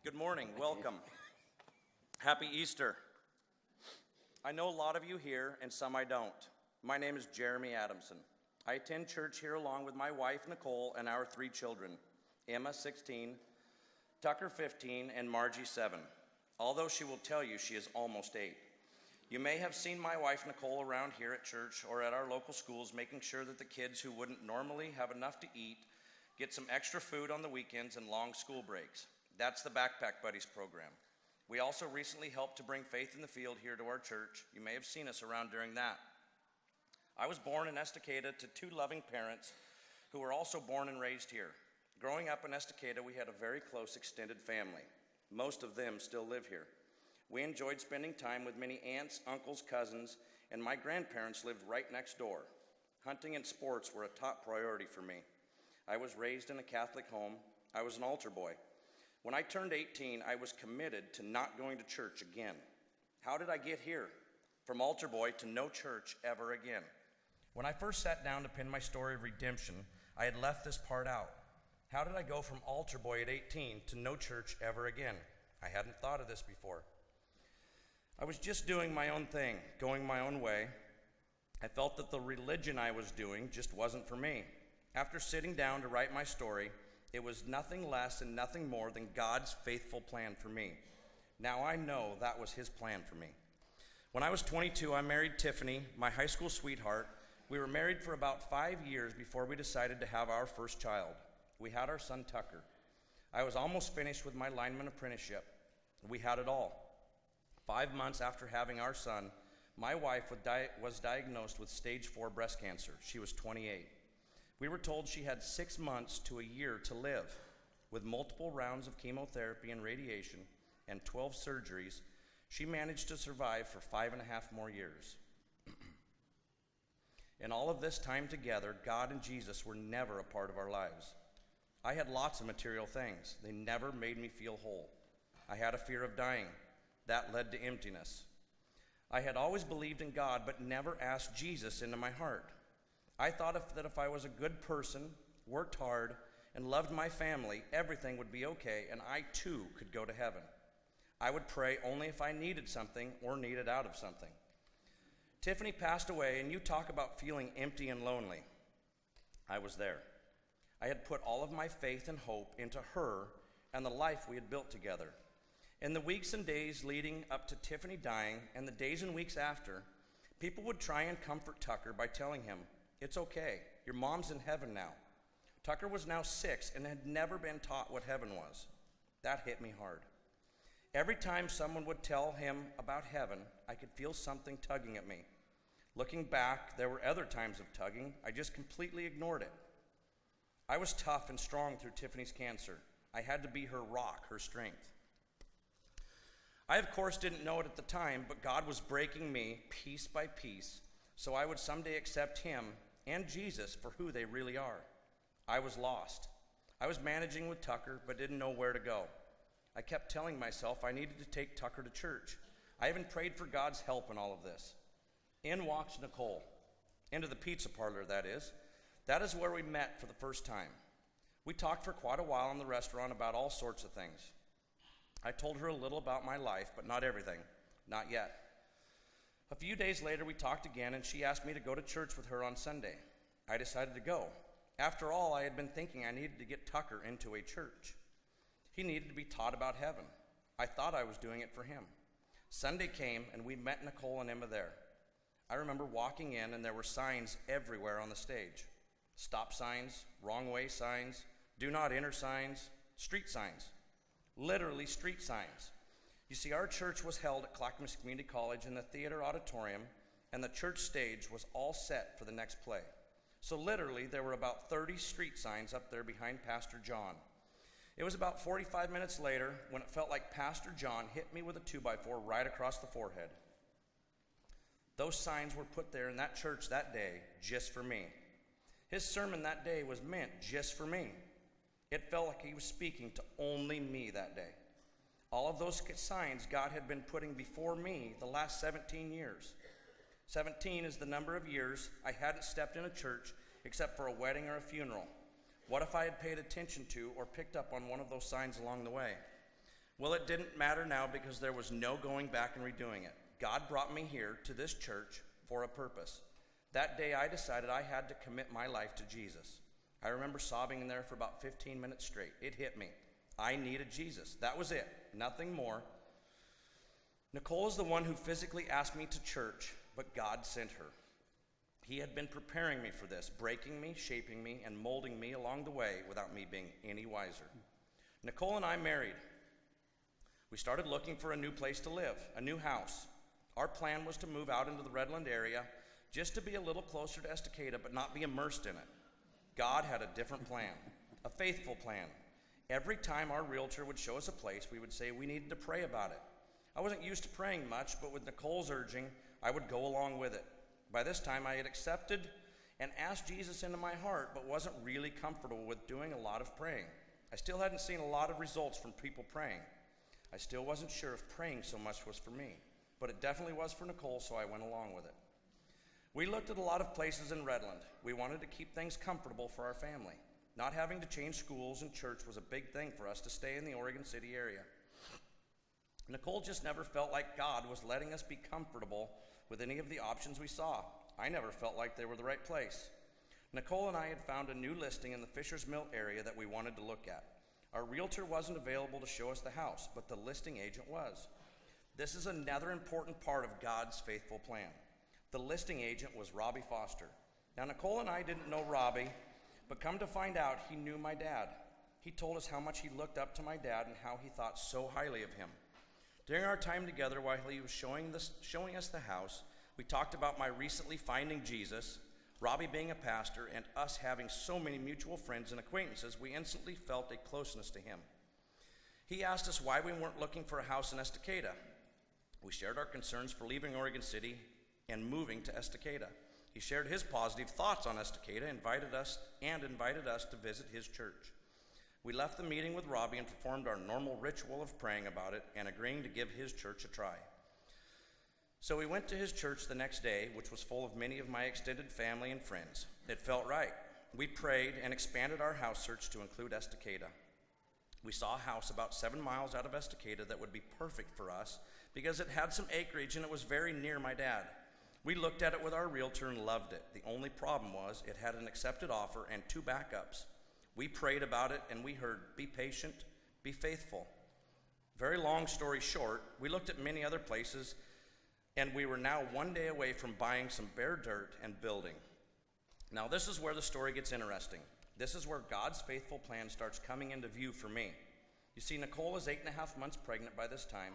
Good morning, welcome. Happy Easter. I know a lot of you here and some I don't. My name is Jeromy Adamson. I attend church here along with my wife Nicole and our 3 children, Emma 16, Tucker 15, and Margie 7. Although she will tell you she is almost 8. You may have seen my wife Nicole around here at church or at our local schools making sure that the kids who wouldn't normally have enough to eat get some extra food on the weekends and long school breaks. That's the Backpack Buddies program. We also recently helped to bring Faith in the Field here to our church. You may have seen us around during that. I was born in Estacada to 2 loving parents who were also born and raised here. Growing up in Estacada, we had a very close extended family. Most of them still live here. We enjoyed spending time with many aunts, uncles, cousins, and my grandparents lived right next door. Hunting and sports were a top priority for me. I was raised in a Catholic home. I was an altar boy. When I turned 18, I was committed to not going to church again. How did I get here? From altar boy to no church ever again. When I first sat down to pen my story of redemption, I had left this part out. How did I go from altar boy at 18 to no church ever again? I hadn't thought of this before. I was just doing my own thing, going my own way. I felt that the religion I was doing just wasn't for me. After sitting down to write my story, it was nothing less and nothing more than God's faithful plan for me. Now I know that was his plan for me. When I was 22, I married Tiffany, my high school sweetheart. We were married for about 5 years before we decided to have our first child. We had our son Tucker. I was almost finished with my lineman apprenticeship. We had it all. 5 months after having our son, my wife was diagnosed with stage 4 breast cancer. She was 28. We were told she had 6 months to a year to live. With multiple rounds of chemotherapy and radiation and 12 surgeries, she managed to survive for 5.5 more years. In all of this time together, God and Jesus were never a part of our lives. I had lots of material things. They never made me feel whole. I had a fear of dying. That led to emptiness. I had always believed in God, but never asked Jesus into my heart. I thought that if I was a good person, worked hard, and loved my family, everything would be okay, and I too could go to heaven. I would pray only if I needed something or needed out of something. Tiffany passed away, and you talk about feeling empty and lonely. I was there. I had put all of my faith and hope into her and the life we had built together. In the weeks and days leading up to Tiffany dying, and the days and weeks after, people would try and comfort Tucker by telling him, "It's okay, your mom's in heaven now." Tucker was now 6 and had never been taught what heaven was. That hit me hard. Every time someone would tell him about heaven, I could feel something tugging at me. Looking back, there were other times of tugging. I just completely ignored it. I was tough and strong through Tiffany's cancer. I had to be her rock, her strength. I, of course, didn't know it at the time, but God was breaking me piece by piece so I would someday accept him and Jesus for who they really are. I was lost. I was managing with Tucker, but didn't know where to go. I kept telling myself I needed to take Tucker to church. I even prayed for God's help in all of this. In walks Nicole, into the pizza parlor, that is. That is where we met for the first time. We talked for quite a while in the restaurant about all sorts of things. I told her a little about my life, but not everything, not yet. A few days later, we talked again, and she asked me to go to church with her on Sunday. I decided to go. After all, I had been thinking I needed to get Tucker into a church. He needed to be taught about heaven. I thought I was doing it for him. Sunday came, and we met Nicole and Emma there. I remember walking in, and there were signs everywhere on the stage. Stop signs, wrong way signs, do not enter signs, street signs. Literally street signs. You see, our church was held at Clackamas Community College in the theater auditorium, and the church stage was all set for the next play. So literally, there were about 30 street signs up there behind Pastor John. It was about 45 minutes later when it felt like Pastor John hit me with a 2x4 right across the forehead. Those signs were put there in that church that day just for me. His sermon that day was meant just for me. It felt like he was speaking to only me that day. All of those signs God had been putting before me the last 17 years. 17 is the number of years I hadn't stepped in a church except for a wedding or a funeral. What if I had paid attention to or picked up on one of those signs along the way? Well, it didn't matter now because there was no going back and redoing it. God brought me here to this church for a purpose. That day I decided I had to commit my life to Jesus. I remember sobbing in there for about 15 minutes straight. It hit me. I needed Jesus. That was it. Nothing more. Nicole is the one who physically asked me to church, but God sent her. He had been preparing me for this, breaking me, shaping me, and molding me along the way without me being any wiser. Nicole and I married. We started looking for a new place to live, a new house. Our plan was to move out into the Redland area just to be a little closer to Estacada, but not be immersed in it. God had a different plan, a faithful plan. Every time our realtor would show us a place, we would say we needed to pray about it. I wasn't used to praying much, but with Nicole's urging, I would go along with it. By this time, I had accepted and asked Jesus into my heart, but wasn't really comfortable with doing a lot of praying. I still hadn't seen a lot of results from people praying. I still wasn't sure if praying so much was for me, but it definitely was for Nicole, so I went along with it. We looked at a lot of places in Redland. We wanted to keep things comfortable for our family. Not having to change schools and church was a big thing for us to stay in the Oregon City area. Nicole just never felt like God was letting us be comfortable with any of the options we saw. I never felt like they were the right place. Nicole and I had found a new listing in the Fisher's Mill area that we wanted to look at. Our realtor wasn't available to show us the house, but the listing agent was. This is another important part of God's faithful plan. The listing agent was Robbie Foster. Now, Nicole and I didn't know Robbie, but come to find out, he knew my dad. He told us how much he looked up to my dad and how he thought so highly of him. During our time together while he was showing us the house, we talked about my recently finding Jesus, Robbie being a pastor, and us having so many mutual friends and acquaintances, we instantly felt a closeness to him. He asked us why we weren't looking for a house in Estacada. We shared our concerns for leaving Oregon City and moving to Estacada. He shared his positive thoughts on Estacada, invited us to visit his church. We left the meeting with Robbie and performed our normal ritual of praying about it and agreeing to give his church a try. So we went to his church the next day, which was full of many of my extended family and friends. It felt right. We prayed and expanded our house search to include Estacada. We saw a house about 7 miles out of Estacada that would be perfect for us because it had some acreage and it was very near my dad. We looked at it with our realtor and loved it. The only problem was it had an accepted offer and 2 backups. We prayed about it and we heard, be patient, be faithful. Very long story short, we looked at many other places and we were now 1 day away from buying some bare dirt and building. Now this is where the story gets interesting. This is where God's faithful plan starts coming into view for me. You see, Nicole is 8.5 months pregnant by this time,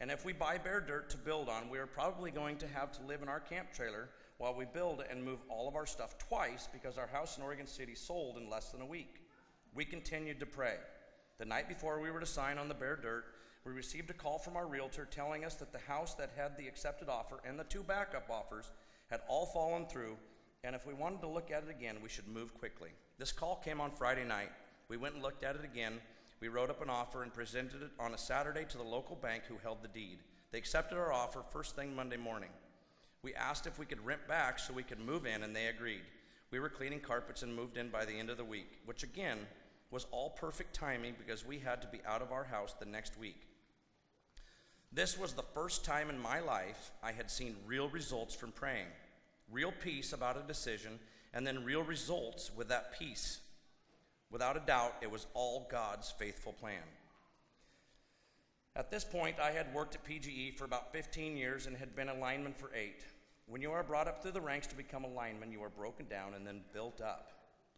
and if we buy bare dirt to build on, we are probably going to have to live in our camp trailer while we build it and move all of our stuff twice because our house in Oregon City sold in less than a week. We continued to pray. The night before we were to sign on the bare dirt, we received a call from our realtor telling us that the house that had the accepted offer and the 2 backup offers had all fallen through, and if we wanted to look at it again, we should move quickly. This call came on Friday night. We went and looked at it again. We wrote up an offer and presented it on a Saturday to the local bank who held the deed. They accepted our offer first thing Monday morning. We asked if we could rent back so we could move in, and they agreed. We were cleaning carpets and moved in by the end of the week, which again was all perfect timing because we had to be out of our house the next week. This was the first time in my life I had seen real results from praying, real peace about a decision, and then real results with that peace. Without a doubt, it was all God's faithful plan. At this point, I had worked at PGE for about 15 years and had been a lineman for 8. When you are brought up through the ranks to become a lineman, you are broken down and then built up,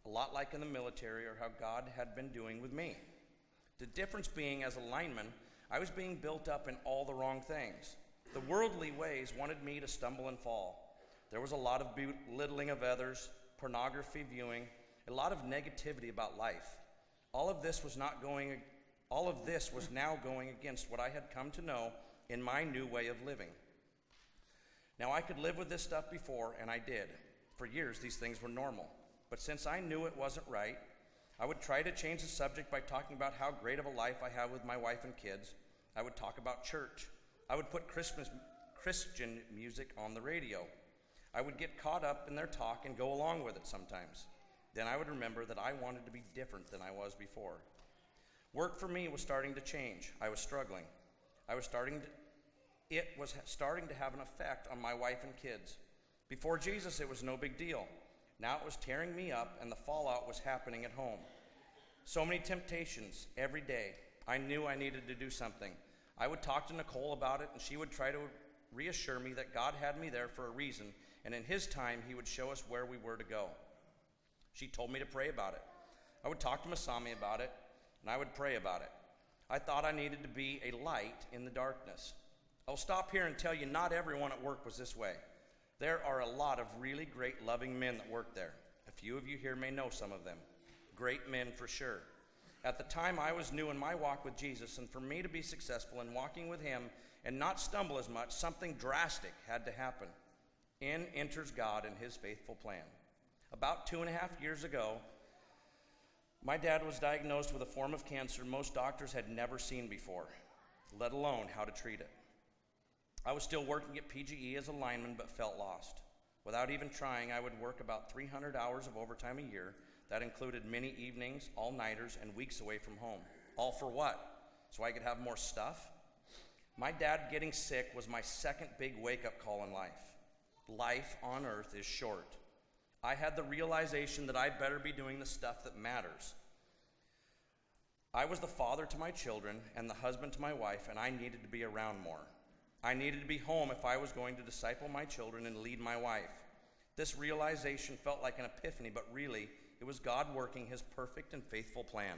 a lot like in the military or how God had been doing with me. The difference being, as a lineman, I was being built up in all the wrong things. The worldly ways wanted me to stumble and fall. There was a lot of belittling of others, pornography viewing, a lot of negativity about life. All of this was now going against what I had come to know in my new way of living. Now, I could live with this stuff before, and I did. For years, these things were normal. But since I knew it wasn't right, I would try to change the subject by talking about how great of a life I have with my wife and kids. I would talk about church. I would put Christian music on the radio. I would get caught up in their talk and go along with it sometimes. Then I would remember that I wanted to be different than I was before. Work for me was starting to change. I was struggling. It was starting to have an effect on my wife and kids. Before Jesus, it was no big deal. Now it was tearing me up, and the fallout was happening at home. So many temptations every day. I knew I needed to do something. I would talk to Nicole about it, and she would try to reassure me that God had me there for a reason, and in his time, he would show us where we were to go. She told me to pray about it. I would talk to Masami about it, and I would pray about it. I thought I needed to be a light in the darkness. I'll stop here and tell you not everyone at work was this way. There are a lot of really great, loving men that work there. A few of you here may know some of them. Great men for sure. At the time, I was new in my walk with Jesus, and for me to be successful in walking with him and not stumble as much, something drastic had to happen. In enters God and his faithful plan. About 2.5 years ago, my dad was diagnosed with a form of cancer most doctors had never seen before, let alone how to treat it. I was still working at PGE as a lineman, but felt lost. Without even trying, I would work about 300 hours of overtime a year. That included many evenings, all-nighters, and weeks away from home. All for what? So I could have more stuff? My dad getting sick was my second big wake-up call in life. Life on earth is short. I had the realization that I better be doing the stuff that matters. I was the father to my children and the husband to my wife, and I needed to be around more. I needed to be home if I was going to disciple my children and lead my wife. This realization felt like an epiphany, but really, it was God working his perfect and faithful plan.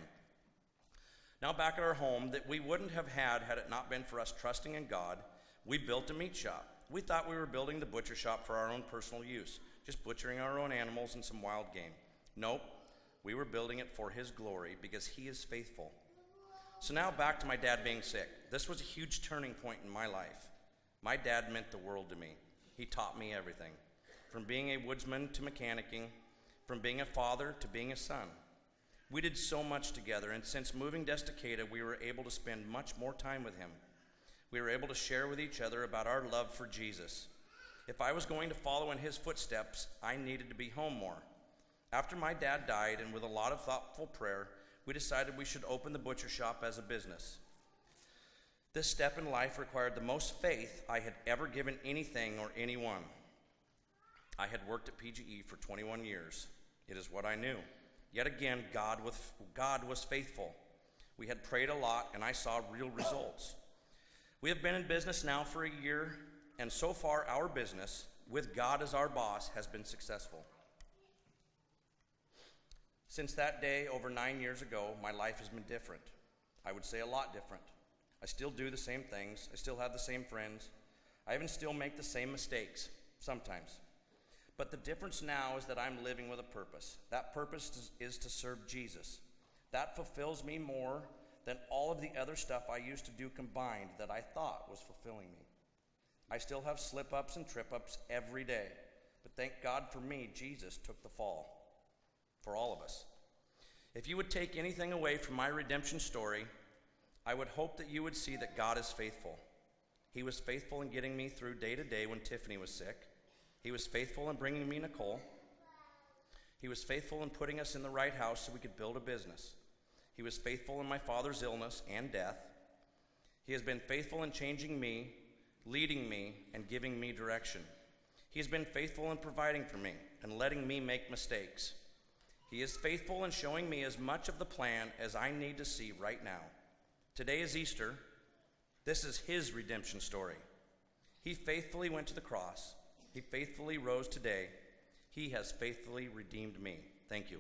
Now back at our home that we wouldn't have had it not been for us trusting in God, we built a meat shop. We thought we were building the butcher shop for our own personal use, just butchering our own animals and some wild game. Nope, we were building it for his glory because he is faithful. So now back to my dad being sick. This was a huge turning point in my life. My dad meant the world to me. He taught me everything, from being a woodsman to mechanicking, from being a father to being a son. We did so much together, and since moving to Estacada, we were able to spend much more time with him. We were able to share with each other about our love for Jesus. If I was going to follow in his footsteps, I needed to be home more. After my dad died, and with a lot of thoughtful prayer, we decided we should open the butcher shop as a business. This step in life required the most faith I had ever given anything or anyone. I had worked at PGE for 21 years. It is what I knew. Yet again, God was faithful. We had prayed a lot, and I saw real results. We have been in business now for a year, and so far our business, with God as our boss, has been successful. Since that day, over 9 years ago, my life has been different. I would say a lot different. I still do the same things. I still have the same friends. I even still make the same mistakes, sometimes. But the difference now is that I'm living with a purpose. That purpose is to serve Jesus. That fulfills me more than all of the other stuff I used to do combined that I thought was fulfilling me. I still have slip-ups and trip-ups every day. But thank God for me, Jesus took the fall for all of us. If you would take anything away from my redemption story, I would hope that you would see that God is faithful. He was faithful in getting me through day to day when Tiffany was sick. He was faithful in bringing me Nicole. He was faithful in putting us in the right house so we could build a business. He was faithful in my father's illness and death. He has been faithful in changing me, leading me, and giving me direction. He has been faithful in providing for me and letting me make mistakes. He is faithful in showing me as much of the plan as I need to see right now. Today is Easter. This is his redemption story. He faithfully went to the cross. He faithfully rose today. He has faithfully redeemed me. Thank you.